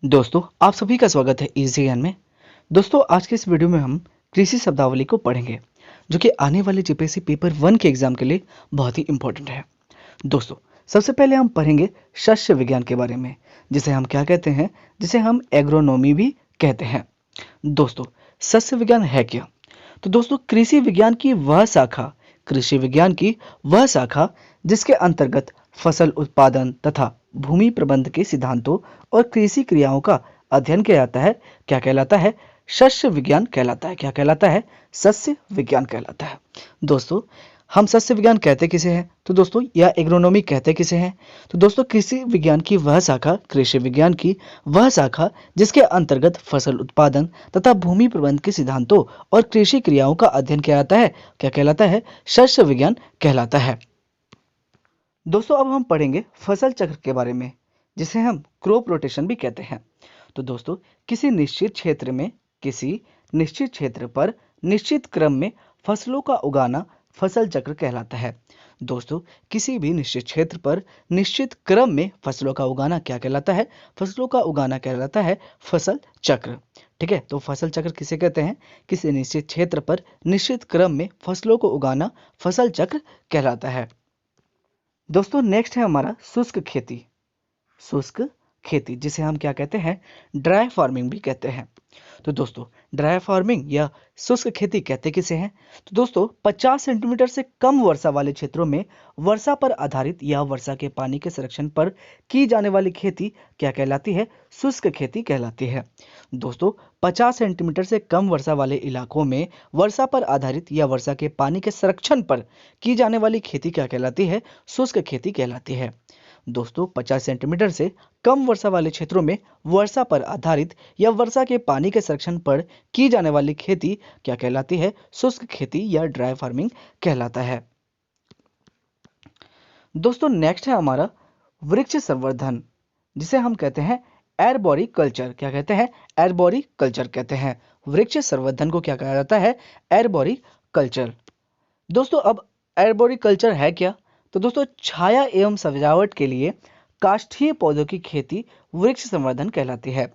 दोस्तों आप सभी का स्वागत है इजी ज्ञान में। दोस्तों आज के इस वीडियो में हम कृषि शब्दावली को पढ़ेंगे जो कि आने वाले जीपीएससी पेपर 1 के एग्जाम के लिए बहुत ही इंपॉर्टेंट है। दोस्तों सबसे पहले हम पढ़ेंगे शस्य विज्ञान के बारे में, जिसे हम क्या कहते हैं, जिसे हम एग्रोनॉमी भी कहते हैं। दोस्तों शस्य विज्ञान है क्या? तो दोस्तों कृषि विज्ञान की वह शाखा जिसके अंतर्गत फसल उत्पादन तथा भूमि प्रबंध के सिद्धांतों और कृषि क्रियाओं का अध्ययन किया जाता है, क्या कहलाता है? शस्य विज्ञान कहलाता है। क्या कहलाता है? सस्य विज्ञान कहलाता है। दोस्तों हम सस्य विज्ञान कहते किसे हैं? तो दोस्तों या एग्रोनॉमी कहते किसे हैं? तो दोस्तों कृषि विज्ञान की वह शाखा कृषि विज्ञान की वह शाखा जिसके अंतर्गत फसल उत्पादन तथा भूमि प्रबंध के सिद्धांतों और कृषि क्रियाओं का अध्ययन किया जाता है, क्या कहलाता है? शस्य विज्ञान कहलाता है। दोस्तों अब हम पढ़ेंगे फसल चक्र के बारे में, जिसे हम क्रॉप रोटेशन भी कहते हैं। तो दोस्तों किसी निश्चित क्षेत्र पर निश्चित क्रम में फसलों का उगाना फसल चक्र कहलाता है। दोस्तों किसी भी निश्चित क्षेत्र पर निश्चित क्रम में फसलों का उगाना क्या कहलाता है? फसलों का उगाना कहलाता है फसल चक्र। ठीक है, तो फसल चक्र किसे कहते हैं? किसी निश्चित क्षेत्र पर निश्चित क्रम में फसलों को उगाना फसल चक्र कहलाता है। दोस्तों नेक्स्ट है हमारा शुष्क खेती। शुष्क खेती जिसे हम क्या कहते हैं? ड्राई फार्मिंग भी कहते हैं। तो दोस्तों ड्राई फार्मिंग या शुष्क खेती कहते किसे हैं? तो दोस्तों 50 सेंटीमीटर से कम वर्षा वाले क्षेत्रों में वर्षा पर आधारित या वर्षा के पानी के संरक्षण पर की जाने वाली खेती क्या कहलाती है? शुष्क खेती कहलाती है। दोस्तों 50 सेंटीमीटर से कम वर्षा वाले इलाकों में वर्षा पर आधारित या वर्षा के पानी के संरक्षण पर की जाने वाली खेती क्या कहलाती है? शुष्क खेती कहलाती है। दोस्तों 50 सेंटीमीटर से कम वर्षा वाले क्षेत्रों में वर्षा पर आधारित या वर्षा के पानी के संरक्षण पर की जाने वाली खेती क्या कहलाती है? शुष्क खेती या ड्राई फार्मिंग कहलाता है। दोस्तों नेक्स्ट है हमारा वृक्ष संवर्धन, जिसे हम कहते हैं एरबोरी कल्चर। क्या कहते हैं? एरबोरी कल्चर कहते हैं। वृक्ष संवर्धन को क्या कहा जाता है? एरबोरी कल्चर। दोस्तों अब एर्बोरिकल्चर है क्या? तो दोस्तों छाया एवं सजावट के लिए काष्ठीय पौधों की खेती वृक्ष संवर्धन कहलाती है।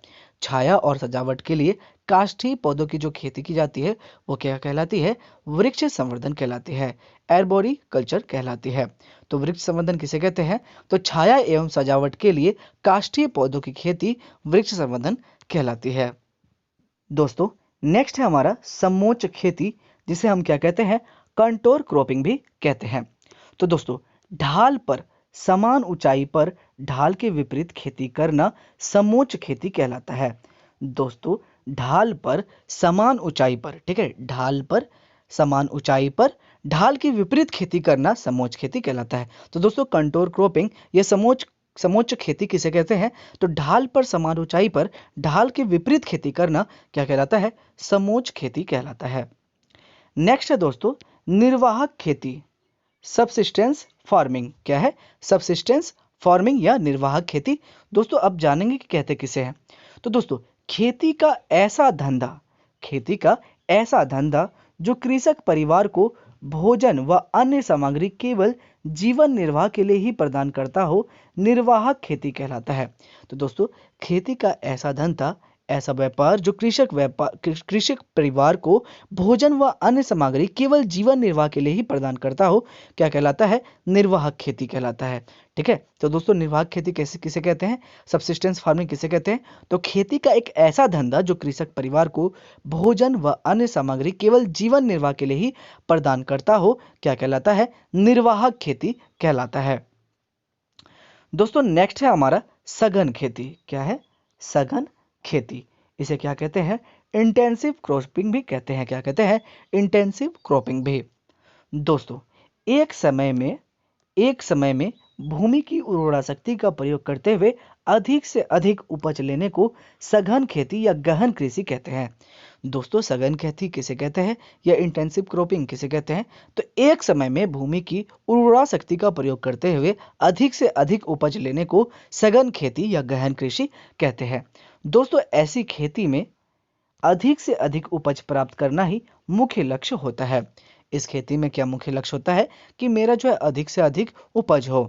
छाया और सजावट के लिए काष्ठीय पौधों की जो खेती की जाती है वो क्या कहलाती है? वृक्ष संवर्धन कहलाती है, एर्बोरिकल्चर कहलाती है। तो वृक्ष संवर्धन किसे कहते हैं? तो छाया एवं सजावट के लिए काष्ठीय पौधों की खेती वृक्ष संवर्धन कहलाती है। दोस्तों नेक्स्ट है हमारा समोच्च खेती, जिसे हम क्या कहते हैं? कंटोर क्रॉपिंग भी कहते हैं। तो दोस्तों ढाल पर समान ऊंचाई पर ढाल के विपरीत खेती करना समोच्च खेती कहलाता है। दोस्तों ढाल पर समान ऊंचाई पर, ठीक है, ढाल पर समान ऊंचाई पर ढाल के विपरीत खेती करना समोच्च खेती कहलाता है। तो दोस्तों कंटोर क्रॉपिंग या समोच्च खेती किसे कहते हैं? तो ढाल पर समान ऊंचाई पर ढाल के विपरीत खेती करना क्या कहलाता है? समोच्च खेती कहलाता है। नेक्स्ट है दोस्तों निर्वाहक खेती, सबसिस्टेंस फार्मिंग। क्या है? सबसिस्टेंस फार्मिंग या निर्वाहक खेती। दोस्तों अब जानेंगे कि कहते किसे हैं। तो दोस्तों खेती का ऐसा धंधा जो कृषक परिवार को भोजन व अन्य सामग्री केवल जीवन निर्वाह के लिए ही प्रदान करता हो, निर्वाहक खेती कहलाता है। तो दोस्तों खेती का ऐसा धंधा, ऐसा व्यापार जो कृषक परिवार को भोजन व अन्य सामग्री केवल जीवन निर्वाह के लिए ही प्रदान करता हो, क्या कहलाता है? निर्वाहक खेती कहलाता है। ठीक है, तो दोस्तों निर्वाहक खेती कैसे किसे कहते हैं? सबसिस्टेंस फार्मिंग किसे कहते हैं? तो खेती का एक ऐसा धंधा जो कृषक परिवार को भोजन व अन्य सामग्री केवल जीवन निर्वाह के लिए ही प्रदान करता हो, क्या कहलाता है? निर्वाहक खेती कहलाता है। दोस्तों नेक्स्ट है हमारा सघन खेती। क्या है? सघन खेती। इसे क्या कहते हैं? इंटेंसिव क्रॉपिंग भी कहते हैं। क्या कहते हैं? इंटेंसिव क्रॉपिंग भी। दोस्तों एक समय में भूमि की उर्वरा शक्ति का प्रयोग करते हुए अधिक से अधिक उपज लेने को सघन खेती या गहन कृषि कहते हैं। दोस्तों सघन खेती किसे कहते हैं या इंटेंसिव क्रॉपिंग किसे कहते हैं? तो एक समय में भूमि की उर्वरा शक्ति का प्रयोग करते हुए अधिक से अधिक उपज लेने को सघन खेती या गहन कृषि कहते हैं। दोस्तों ऐसी खेती में अधिक से अधिक उपज प्राप्त करना ही मुख्य लक्ष्य होता है। इस खेती में क्या मुख्य लक्ष्य होता है? कि मेरा जो है अधिक से अधिक उपज हो।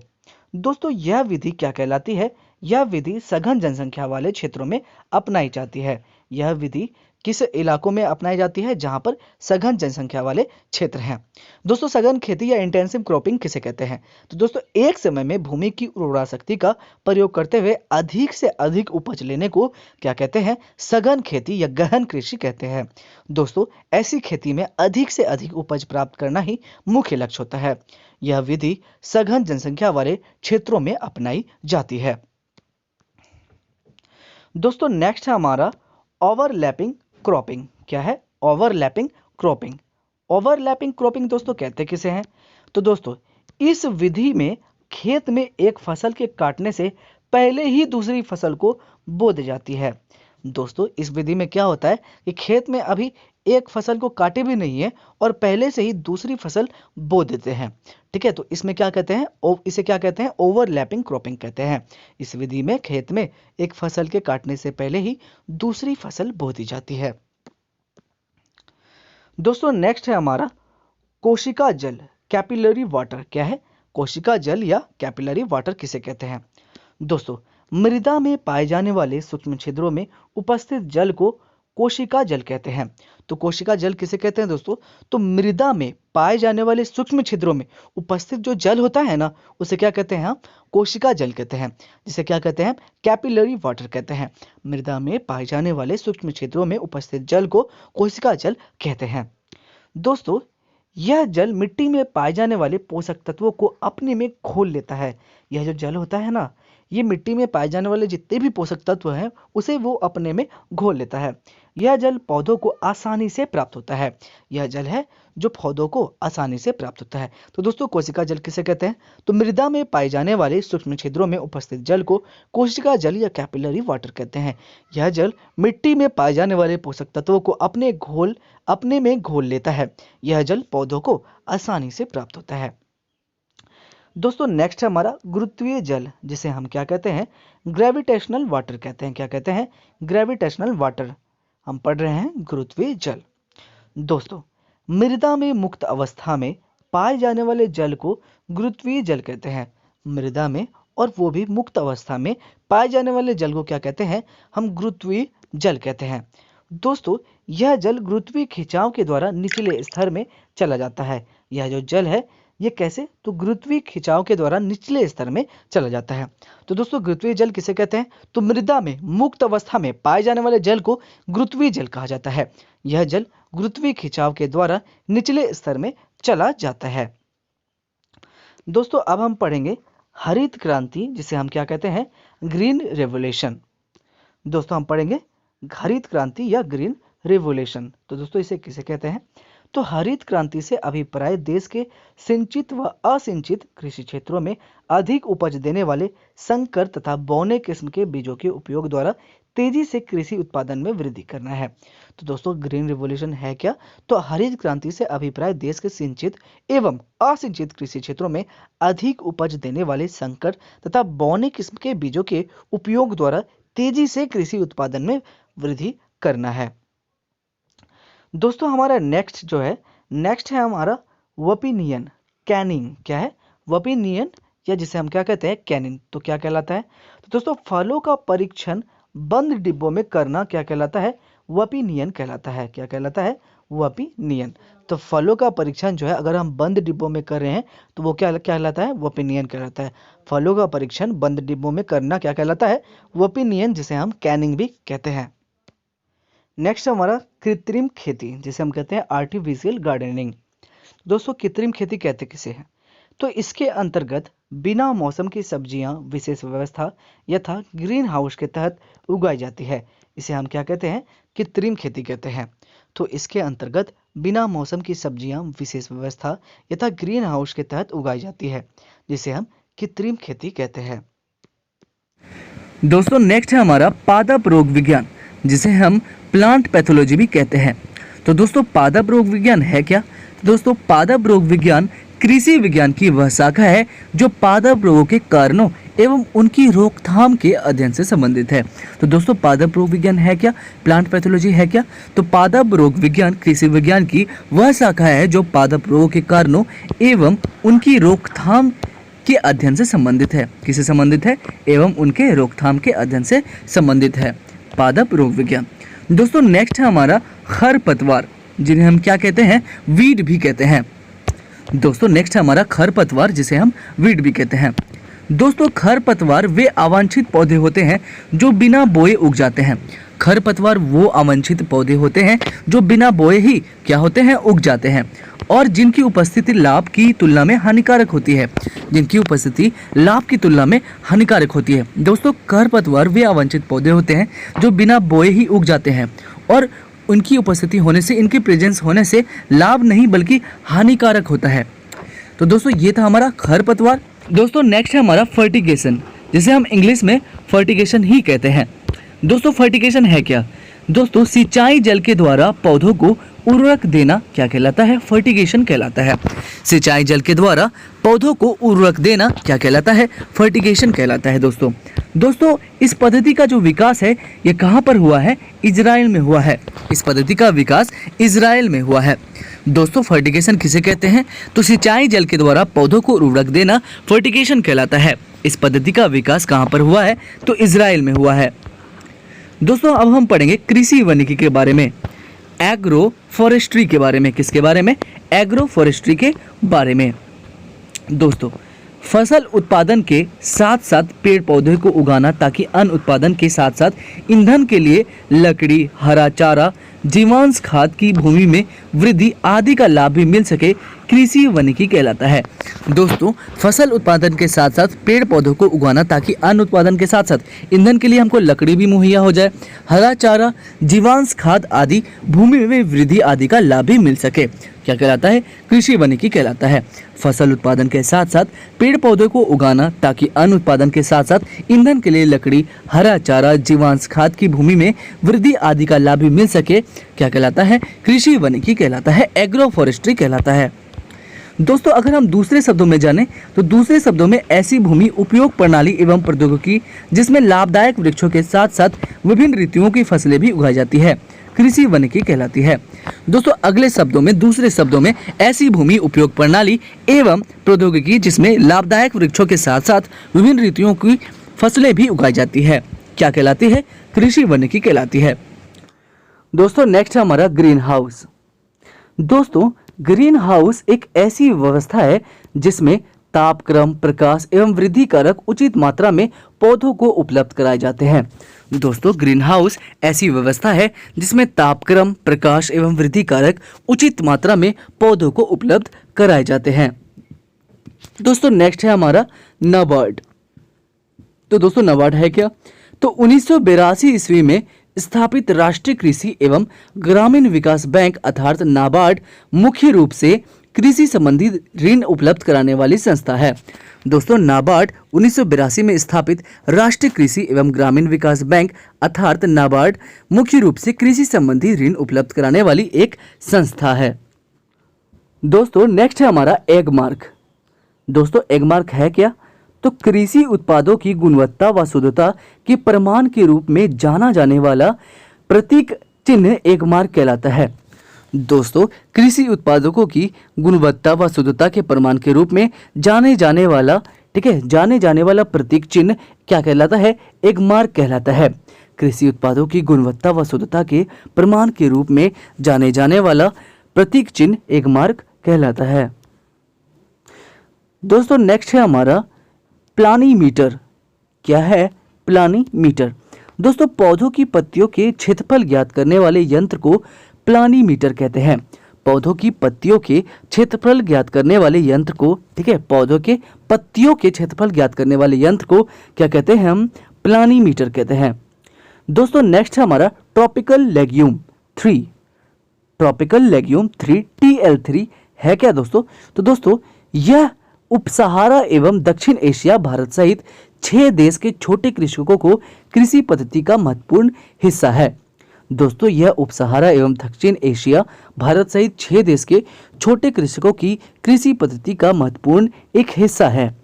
दोस्तों यह विधि क्या कहलाती है? यह विधि सघन जनसंख्या वाले क्षेत्रों में अपनाई जाती है। यह विधि किस इलाकों में अपनाई जाती है? जहां पर सघन जनसंख्या वाले क्षेत्र हैं। दोस्तों, सघन खेती या इंटेंसिव क्रॉपिंग किसे कहते हैं? तो दोस्तों, एक समय में भूमि की उर्वरा शक्ति का प्रयोग करते हुए अधिक से अधिक उपज लेने को क्या कहते हैं? सघन खेती या गहन कृषि कहते हैं। दोस्तों, ऐसी खेती में अधिक से अधिक उपज प्राप्त करना ही मुख्य लक्ष्य होता है। यह विधि सघन जनसंख्या वाले क्षेत्रों में अपनाई जाती है। दोस्तों, नेक्स्ट है हमारा ओवरलैपिंग क्रॉपिंग। क्या है? Overlapping cropping. ओवरलैपिंग क्रॉपिंग दोस्तों कहते किसे हैं? तो दोस्तों, इस विधि में खेत में एक फसल के काटने से पहले ही दूसरी फसल को बो दी जाती है। दोस्तों, इस विधि में क्या होता है कि खेत में अभी एक फसल को काटे भी नहीं है और पहले से ही दूसरी फसल बो देते हैं। ठीक है, तो इसमें क्या कहते हैं? इसे क्या कहते हैं? ओवरलैपिंग क्रॉपिंग कहते हैं। इस विधि में खेत में एक फसल के काटने से पहले ही दूसरी फसल बो दी जाती है। दोस्तों, नेक्स्ट है हमारा कोशिका जल, कैपिलरी वाटर। क्या है? कोशिका जल या कैपिलरी वाटर किसे कहते हैं? दोस्तों, मृदा में पाए जाने वाले सूक्ष्म छिद्रों में उपस्थित जल को कोशिका जल कहते हैं। तो कोशिका जल किसे कहते हैं दोस्तों? तो मृदा में पाए जाने वाले सूक्ष्म छिद्रों में उपस्थित जो जल होता है ना, उसे क्या कहते हैं? हम कोशिका जल कहते हैं, जिसे क्या कहते हैं? कैपिलरी वाटर कहते हैं। मृदा में पाए जाने वाले सूक्ष्म छिद्रों में उपस्थित जल को कोशिका जल कहते हैं। दोस्तों, यह जल मिट्टी में पाए जाने वाले पोषक तत्वों को अपने में घोल लेता है। यह जो जल होता है ना, ये मिट्टी में पाए जाने वाले जितने भी पोषक तत्व हैं उसे वो अपने में घोल लेता है। यह जल पौधों को आसानी से प्राप्त होता है। यह जल है जो पौधों को आसानी से प्राप्त होता है। तो दोस्तों, कोशिका जल किसे कहते हैं? तो मृदा में पाए जाने वाले सूक्ष्म छिद्रों में उपस्थित जल को कोशिका जल या कैपिलरी वाटर कहते हैं। यह जल मिट्टी में पाए जाने वाले पोषक तत्वों को अपने में घोल लेता है। यह जल पौधों को आसानी से प्राप्त होता है। दोस्तों, नेक्स्ट है हमारा गुरुत्वीय जल, जिसे हम क्या कहते हैं? ग्रेविटेशनल वाटर कहते हैं। क्या कहते हैं? Gravitational water. हम पढ़ रहे हैं गुरुत्वीय जल। दोस्तों, मृदा में मुक्त अवस्था में पाए जाने वाले जल को गुरुत्वीय जल कहते हैं। मृदा में, और वो भी मुक्त अवस्था में पाए जाने वाले जल को क्या कहते हैं? हम गुरुत्वीय जल कहते हैं। दोस्तों, यह जल गुरुत्वीय खिंचाव के द्वारा निचले स्तर में चला जाता है। यह जो जल है, ये कैसे? तो गुरुत्वीय खिंचाव के द्वारा निचले स्तर में चला जाता है। तो दोस्तों, गुरुत्वीय जल किसे कहते हैं? तो मृदा में मुक्त अवस्था में पाए जाने वाले जल को गुरुत्वीय जल कहा जाता है। यह जल गुरुत्वीय खिंचाव के द्वारा निचले स्तर में चला जाता है। दोस्तों, अब हम पढ़ेंगे हरित क्रांति, जिसे हम क्या कहते हैं? Green revolution. दोस्तों, हम पढ़ेंगे हरित क्रांति या ग्रीन रेवोल्यूशन। तो दोस्तों, इसे किसे कहते हैं? तो हरित क्रांति से अभिप्राय देश के सिंचित व असिंचित कृषि क्षेत्रों में अधिक उपज देने वाले संकर तथा बौने किस्म के बीजों के उपयोग द्वारा तेजी से कृषि उत्पादन में वृद्धि करना है। तो दोस्तों, ग्रीन रिवॉल्यूशन है क्या? तो हरित क्रांति से अभिप्राय देश के सिंचित एवं असिंचित कृषि क्षेत्रों में अधिक उपज देने वाले संकर तथा बौने किस्म के बीजों के उपयोग द्वारा तेजी से कृषि उत्पादन में वृद्धि करना है। दोस्तों, हमारा नेक्स्ट है हमारा वोपिनियन कैनिंग। क्या है? वोपिनियन, या जिसे हम क्या कहते हैं? कैनिंग। तो क्या कहलाता है? तो दोस्तों, फलों का परीक्षण बंद डिब्बों में करना क्या कहलाता है? वोपिनियन कहलाता है। क्या कहलाता है? वोपिनियन। तो फलों का परीक्षण जो है, अगर हम बंद डिब्बों में कर रहे हैं तो वो क्या कहलाता है? वोपिनियन कहलाता है। फलों का परीक्षण बंद डिब्बों में करना क्या कहलाता है? वोपिनियन, जिसे हम कैनिंग भी कहते हैं। नेक्स्ट हमारा कृत्रिम खेती, जिसे हम कहते हैं आर्टिफिशियल गार्डनिंग। दोस्तों, कृत्रिम खेती कहते किसे हैं? तो इसके अंतर्गत बिना मौसम की सब्जियां विशेष व्यवस्था यथा ग्रीन हाउस के तहत उगाई जाती है। इसे हम क्या कहते हैं? कृत्रिम खेती कहते हैं। तो इसके अंतर्गत बिना मौसम की सब्जियां विशेष व्यवस्था यथा ग्रीन हाउस के तहत उगाई जाती है, जिसे हम कृत्रिम खेती कहते हैं। दोस्तों, नेक्स्ट है हमारा पादप रोग विज्ञान, जिसे हम प्लांट पैथोलॉजी भी कहते हैं। तो दोस्तों, पादप रोग विज्ञान है क्या? तो दोस्तों, पादप रोग विज्ञान कृषि विज्ञान की वह शाखा है जो पादप रोगों के कारणों एवं उनकी रोकथाम के अध्ययन से संबंधित है। तो दोस्तों, पादप रोग विज्ञान है क्या? प्लांट पैथोलॉजी है क्या? तो पादप रोग विज्ञान कृषि विज्ञान की वह शाखा है जो पादप रोगों के कारणों एवं उनकी रोकथाम के अध्ययन से संबंधित है। किससे संबंधित है? एवं उनके रोकथाम के अध्ययन से संबंधित है, पादप रोग विज्ञान। दोस्तों नेक्स्ट है हमारा खरपतवार, जिन्हें हम क्या कहते हैं? वीड भी कहते हैं। दोस्तों नेक्स्ट है हमारा खरपतवार, जिसे हम वीड भी कहते हैं। दोस्तों खरपतवार वे अवांछित पौधे होते हैं जो बिना बोए उग जाते हैं। खरपतवार वो अवांछित पौधे होते हैं जो बिना बोए ही क्या होते हैं? उग जाते हैं, और जिनकी उपस्थिति लाभ की तुलना में हानिकारक होती है। जिनकी उपस्थिति लाभ की तुलना में हानिकारक होती है। दोस्तों खरपतवार वे अवांछित पौधे होते हैं जो बिना बोए ही उग जाते हैं, और उनकी उपस्थिति होने से, इनकी प्रेजेंस होने से लाभ नहीं बल्कि हानिकारक होता है। तो दोस्तों ये था हमारा खरपतवार। दोस्तों नेक्स्ट है हमारा फर्टिगेशन, जिसे हम इंग्लिश में फर्टिगेशन ही कहते हैं। दोस्तों फर्टिगेशन है क्या? दोस्तों सिंचाई जल के द्वारा पौधों को उर्वरक देना क्या कहलाता है? फर्टिगेशन कहलाता है। सिंचाई जल के द्वारा पौधों को उर्वरक देना क्या कहलाता है? फर्टिगेशन कहलाता है। दोस्तों इस पद्धति का जो विकास है ये कहाँ पर हुआ है? इजराइल में हुआ है। इस पद्धति का विकास इजराइल में हुआ है। दोस्तों फर्टिगेशन किसे कहते हैं? तो सिंचाई जल के द्वारा पौधों को उर्वरक देना फर्टिगेशन कहलाता है। इस पद्धति का विकास कहाँ पर हुआ है? तो इजराइल में हुआ है। दोस्तों अब हम पढ़ेंगे कृषि वानिकी के बारे में, एग्रो फॉरेस्ट्री के बारे में। किसके बारे में? एग्रो फॉरेस्ट्री के बारे में। दोस्तों फसल उत्पादन के साथ साथ पेड़ पौधे को उगाना ताकि अन्न उत्पादन के साथ साथ ईंधन के लिए लकड़ी, हरा चारा, जीवांश खाद की भूमि में वृद्धि आदि का लाभ भी मिल सके, कृषि वानिकी कहलाता है। दोस्तों फसल उत्पादन के साथ साथ पेड़ पौधों को उगाना ताकि अन्न उत्पादन के साथ साथ ईंधन के लिए हमको लकड़ी भी मुहैया हो जाए, हरा चारा, जीवांश खाद आदि भूमि में वृद्धि आदि का लाभ भी मिल सके, क्या कहलाता है? कृषि वानिकी कहलाता है। फसल उत्पादन के साथ साथ पेड़ पौधों को उगाना ताकि अन्न उत्पादन के साथ साथ ईंधन के लिए लकड़ी, हरा चारा, जीवांश खाद की भूमि में वृद्धि आदि का लाभ भी मिल सके, क्या कहलाता है? कृषि वानिकी कहलाता है, एग्रो फॉरेस्ट्री कहलाता है। दोस्तों अगर हम दूसरे शब्दों में जाने तो दूसरे शब्दों में ऐसी भूमि उपयोग प्रणाली एवं प्रौद्योगिकी जिसमें लाभदायक वृक्षों के साथ साथ विभिन्न ऋतुओं की फसलें भी उगाई जाती है, कृषि वानिकी कहलाती है। दोस्तों अगले शब्दों में, दूसरे शब्दों में ऐसी भूमि उपयोग प्रणाली एवं प्रौद्योगिकी जिसमें लाभदायक वृक्षों के साथ साथ विभिन्न ऋतुओं की फसलें भी उगाई जाती है, क्या कहलाती है? कृषि वानिकी कहलाती है। दोस्तों नेक्स्ट है हमारा ग्रीन हाउस। दोस्तों ग्रीन हाउस एक ऐसी व्यवस्था है जिसमें तापक्रम, प्रकाश एवं वृद्धि कारक उचित मात्रा में पौधों को उपलब्ध कराए जाते हैं। दोस्तों ग्रीन हाउस ऐसी व्यवस्था है जिसमें तापक्रम, प्रकाश एवं वृद्धि कारक उचित मात्रा में पौधों को उपलब्ध कराए जाते हैं। दोस्तों नेक्स्ट है हमारा नाबार्ड। तो दोस्तों नाबार्ड है क्या? तो 1982 ईस्वी में स्थापित राष्ट्रीय कृषि एवं ग्रामीण विकास बैंक अर्थात नाबार्ड मुख्य रूप से कृषि संबंधी ऋण उपलब्ध कराने वाली संस्था है। दोस्तों नाबार्ड 1982 में स्थापित राष्ट्रीय कृषि एवं ग्रामीण विकास बैंक अर्थात नाबार्ड मुख्य रूप से कृषि संबंधी ऋण उपलब्ध कराने वाली एक संस्था है। दोस्तों नेक्स्ट है हमारा एगमार्क। दोस्तों एगमार्क है क्या? तो कृषि उत्पादों की गुणवत्ता व शुद्धता के प्रमाण के रूप में जाना जाने वाला प्रतीक चिन्ह एगमार्क कहलाता है। दोस्तों कृषि उत्पादों की गुणवत्ता व शुद्धता के प्रमाण के रूप में जाने जाने वाला, ठीक है, जाने जाने वाला प्रतीक चिन्ह क्या कहलाता है? एगमार्क कहलाता है। कृषि उत्पादों की गुणवत्ता व शुद्धता के प्रमाण के रूप में जाने जाने वाला प्रतीक चिन्ह एगमार्क कहलाता है। दोस्तों नेक्स्ट है हमारा प्लानीमीटर। क्या है? प्लानीमीटर। दोस्तों पौधों की पत्तियों के क्षेत्रफल ज्ञात करने वाले यंत्र को प्लानीमीटर कहते हैं। पौधों की पत्तियों के क्षेत्रफल ज्ञात करने वाले यंत्र को, ठीक है, पौधों के पत्तियों के क्षेत्रफल ज्ञात करने वाले यंत्र को क्या कहते हैं? हम प्लानीमीटर कहते हैं। दोस्तों नेक्स्ट है हमारा tropical legume 3। Tropical legume 3 TL3 है क्या दोस्तों? तो दोस्तों यह उपसहारा एवं दक्षिण एशिया, भारत सहित 6 देश के छोटे कृषकों को कृषि पद्धति का महत्वपूर्ण हिस्सा है। दोस्तों यह उपसहारा एवं दक्षिण एशिया, भारत सहित 6 देश के छोटे कृषकों की कृषि पद्धति का महत्वपूर्ण एक हिस्सा है।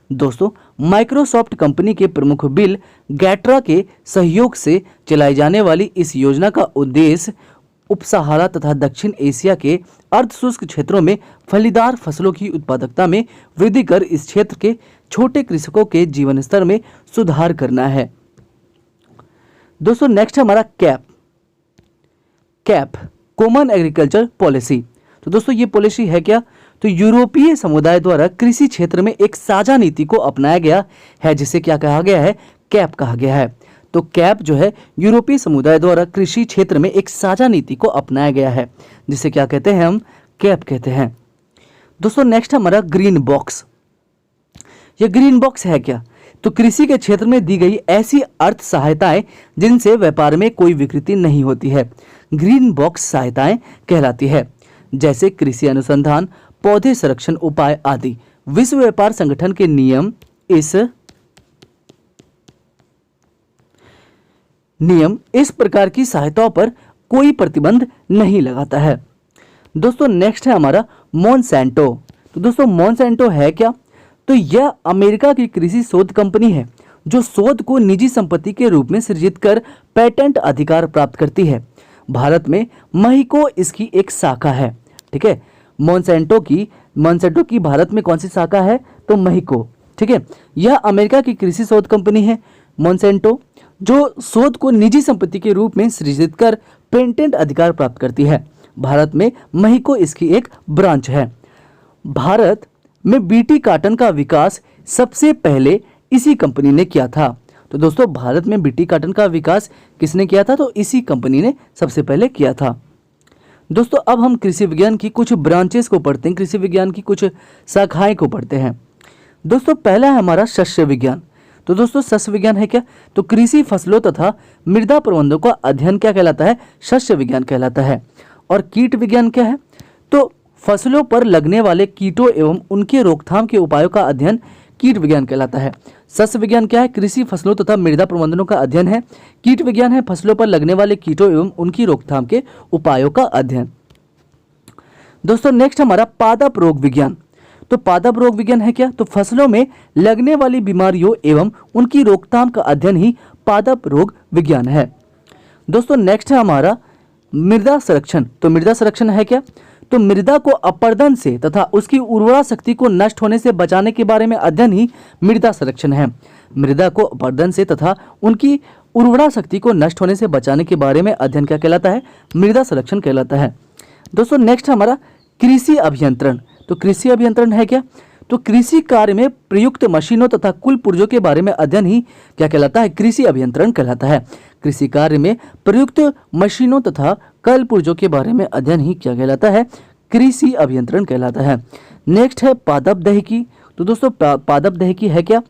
दोस्तों माइक्रोसॉफ्ट कंपनी के प्रमुख बिल गैट्रा के सहयोग से चलाई जाने वाली इस योजना का उद्देश्य उपसहारा तथा दक्षिण एशिया के अर्धशुष्क क्षेत्रों में फलीदार फसलों की उत्पादकता में वृद्धि कर इस क्षेत्र के छोटे कृषकों के जीवन स्तर में सुधार करना है। दोस्तों नेक्स्ट है हमारा कैप कॉमन एग्रीकल्चर पॉलिसी। तो दोस्तों ये पॉलिसी है क्या? तो यूरोपीय समुदाय द्वारा कृषि क्षेत्र में एक साझा नीति को अपनाया गया है, जिसे क्या कहा गया है? कैप कहा गया है। तो कैप जो है यूरोपीय समुदाय द्वारा कृषि क्षेत्र में एक साझा नीति को अपनाया गया है, जिसे क्या कहते हैं? हम कैप कहते हैं। दोस्तों नेक्स्ट हमारा ग्रीन बॉक्स। ये ग्रीन बॉक्स है क्या? तो कृषि के क्षेत्र में दी गई ऐसी अर्थ सहायताएं जिनसे व्यापार में कोई विकृति नहीं होती है, ग्रीन बॉक्स सहायताएं कहलाती है, जैसे कृषि अनुसंधान, पौधे संरक्षण उपाय आदि। विश्व व्यापार संगठन के नियम इस प्रकार की सहायताओं पर कोई प्रतिबंध नहीं लगाता है। दोस्तों नेक्स्ट है हमारा मोनसैंटो। तो दोस्तों मोनसैंटो है क्या? तो यह अमेरिका की कृषि शोध कंपनी है जो शोध को निजी संपत्ति के रूप में सृजित कर पेटेंट अधिकार प्राप्त करती है। भारत में महिको इसकी एक शाखा है। ठीक है, मोनसैंटो की भारत में कौन सी शाखा है? तो महिको। ठीक है, यह अमेरिका की कृषि शोध कंपनी है मोनसैंटो, जो शोध को निजी संपत्ति के रूप में सृजित कर पेटेंट अधिकार प्राप्त करती है। भारत में महिको इसकी एक ब्रांच है। भारत में बीटी कॉटन का विकास सबसे पहले इसी कंपनी ने किया था। तो दोस्तों भारत में बीटी कॉटन का विकास किसने किया था? तो इसी कंपनी ने सबसे पहले किया था। दोस्तों अब हम कृषि विज्ञान की कुछ ब्रांचेस को पढ़ते हैं, कृषि विज्ञान की कुछ शाखाएं को पढ़ते हैं। दोस्तों पहला है हमारा शस्य विज्ञान। तो दोस्तों शस्य विज्ञान है क्या? तो कृषि फसलों तथा मृदा प्रबंधों का अध्ययन क्या कहलाता है? शस्य विज्ञान कहलाता है। और कीट विज्ञान क्या है? तो फसलों पर लगने वाले कीटों एवं उनके रोकथाम के उपायों का अध्ययन कीट विज्ञान कहलाता है। शस्य विज्ञान क्या है? कृषि फसलों तथा मृदा प्रबंधनों का अध्ययन है। कीट विज्ञान है फसलों पर लगने वाले कीटों एवं उनकी रोकथाम के उपायों का अध्ययन। दोस्तों नेक्स्ट हमारा पादप रोग विज्ञान। तो पादप रोग विज्ञान है क्या? तो फसलों में लगने वाली बीमारियों एवं उनकी रोकथाम का अध्ययन ही पादप रोग विज्ञान है। दोस्तों नेक्स्ट है हमारा मृदा संरक्षण। तो मृदा संरक्षण है क्या? तो मृदा को अपरदन से तथा उसकी उर्वरा शक्ति को नष्ट होने से बचाने के बारे में अध्ययन ही मृदा संरक्षण है। मृदा को अपरदन से तथा उनकी उर्वरा शक्ति को नष्ट होने से बचाने के बारे में अध्ययन क्या कहलाता है? मृदा संरक्षण कहलाता है। दोस्तों नेक्स्ट हमारा कृषि अभियंत्रण। तो कृषि अभियंत्रण है क्या? तो कृषि कार्य में प्रयुक्त मशीनों तथा कुल पुर्जों के बारे में अध्ययन ही क्या कहलाता है? कृषि अभियंत्रण कहलाता है। कृषि कार्य में प्रयुक्त मशीनों तथा कल पुर्जों के बारे में अध्ययन ही क्या कहलाता है? कृषि अभियंत्रण कहलाता है। नेक्स्ट है पादप दहिकी। तो दोस्तों पादप दहिकी है क्या?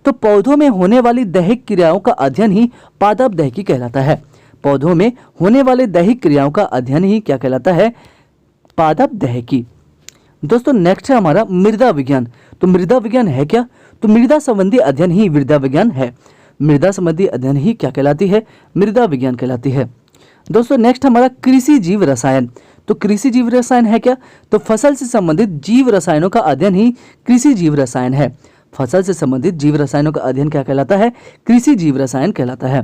तो पौधों में होने वाली दैहिक क्रियाओं का अध्ययन ही पादप दहिकी कहलाता है। पौधों में होने वाले दैहिक क्रियाओं का अध्ययन ही क्या कहलाता है? पादप दहिकी। दोस्तों नेक्स्ट है हमारा मृदा विज्ञान। तो मृदा विज्ञान है क्या? तो मृदा संबंधी अध्ययन ही मृदा विज्ञान है। मृदा संबंधी अध्ययन ही क्या कहलाती है? मृदा विज्ञान कहलाती है। दोस्तों नेक्स्ट हमारा कृषि जीव रसायन। तो कृषि जीव रसायन है क्या? तो फसल से संबंधित जीव रसायनों का अध्ययन ही कृषि जीव रसायन है। फसल से संबंधित जीव रसायनों का अध्ययन क्या कहलाता है? कृषि जीव रसायन कहलाता है।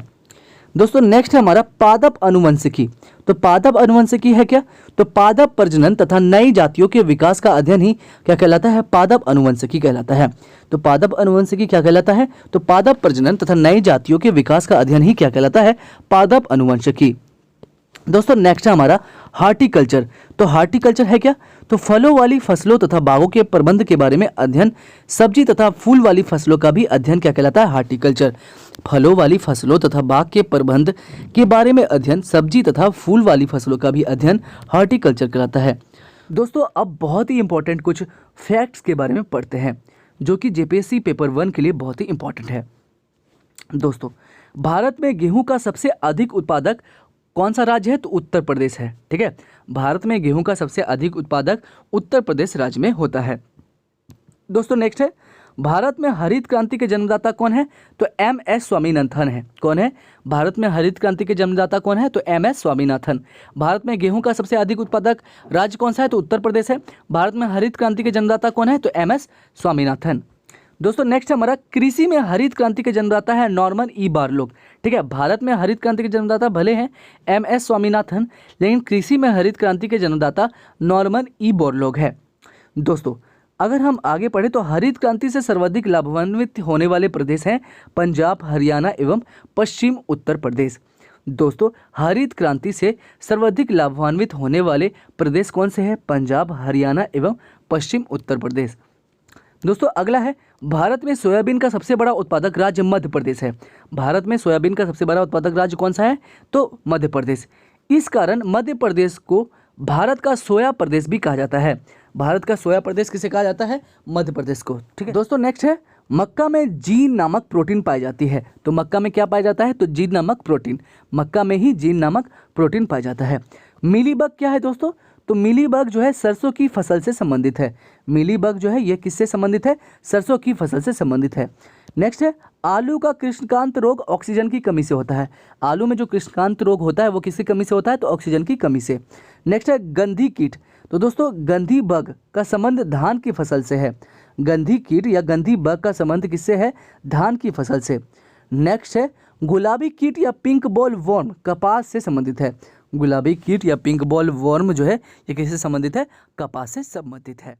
दोस्तों नेक्स्ट है हमारा पादप अनुवंशिकी। तो पादप अनुवंशिकी है क्या? तो पादप प्रजनन तथा नई जातियों के विकास का अध्ययन ही क्या कहलाता है? पादप अनुवंशिकी कहलाता है। तो पादप अनुवंशिकी क्या कहलाता है? तो पादप प्रजनन तथा नई जातियों के विकास का अध्ययन ही क्या कहलाता है? पादप अनुवंशिकी। दोस्तों नेक्स्ट है हमारा हार्टिकल्चर। तो हार्टिकल्चर है क्या? तो फलों वाली फसलों तथा बागों के प्रबंध के बारे में अध्ययन। सब्जी तथा फूल वाली फसलों का भी अध्ययन क्या कहलाता है? हार्टिकल्चर। फलों वाली फसलों तथा बाग के प्रबंध के बारे में अध्ययन, सब्जी तथा फूल वाली फसलों का भी अध्ययन हार्टिकल्चर कहलाता है। दोस्तों अब बहुत ही इंपॉर्टेंट कुछ फैक्ट्स के बारे में पढ़ते हैं जो कि जेपीएससी पेपर 1 के लिए बहुत ही इंपॉर्टेंट है। दोस्तों भारत में गेहूं का सबसे अधिक उत्पादक कौन सा राज्य है? तो उत्तर प्रदेश है। ठीक है, भारत में गेहूं का सबसे अधिक उत्पादक उत्तर प्रदेश राज्य में होता है। दोस्तों नेक्स्ट है भारत में हरित क्रांति के जन्मदाता कौन है? तो एम.एस. स्वामीनाथन है। कौन है? भारत में हरित क्रांति के जन्मदाता कौन है? तो एम.एस. स्वामीनाथन। भारत में गेहूं का सबसे अधिक उत्पादक राज्य कौन सा है? तो उत्तर प्रदेश है। भारत में हरित क्रांति के जन्मदाता कौन है? तो एम.एस. स्वामीनाथन। दोस्तों नेक्स्ट हमारा कृषि में हरित क्रांति के जन्मदाता है नॉर्मन ई बोरलॉग। ठीक है, भारत में हरित क्रांति के जन्मदाता भले हैं एम.एस. स्वामीनाथन, लेकिन कृषि में हरित क्रांति के जन्मदाता नॉर्मन ई बोरलॉग है। दोस्तों अगर हम आगे पढ़े तो हरित क्रांति से सर्वाधिक लाभान्वित होने वाले प्रदेश हैं पंजाब, हरियाणा एवं पश्चिम उत्तर प्रदेश। दोस्तों, हरित क्रांति से सर्वाधिक लाभान्वित होने वाले प्रदेश कौन से हैं? पंजाब, हरियाणा एवं पश्चिम उत्तर प्रदेश। दोस्तों, अगला है भारत में सोयाबीन का सबसे बड़ा उत्पादक राज्य मध्य प्रदेश है। भारत में सोयाबीन का सबसे बड़ा उत्पादक राज्य कौन सा है? तो मध्य प्रदेश। इस कारण मध्य प्रदेश को भारत का सोया प्रदेश भी कहा जाता है। भारत का सोया प्रदेश किसे कहा जाता है? मध्य प्रदेश को। ठीक है दोस्तों, नेक्स्ट है मक्का में जीन नामक प्रोटीन पाई जाती है। तो मक्का में क्या पाया जाता है? तो जीन नामक प्रोटीन। मक्का में ही जीन नामक प्रोटीन पाया जाता है। मिलीबग क्या है दोस्तों? तो मिलीबग जो है सरसों की फसल से संबंधित है। मिलीबग जो है ये किससे संबंधित है? सरसों की फसल से संबंधित है। नेक्स्ट है आलू का कृष्णकांत रोग ऑक्सीजन की कमी से होता है। आलू में जो कृष्णकांत रोग होता है वो किसकी कमी से होता है? तो ऑक्सीजन की कमी से। नेक्स्ट है गंधी कीट। तो दोस्तों, गंधी बग का संबंध धान की फसल से है। गंधी कीट या गंधी बग का संबंध किससे है? धान की फसल से। नेक्स्ट है गुलाबी कीट या पिंक बॉल वर्म कपास से संबंधित है। गुलाबी कीट या पिंक बॉल वर्म जो है ये किससे संबंधित है? कपास से संबंधित है।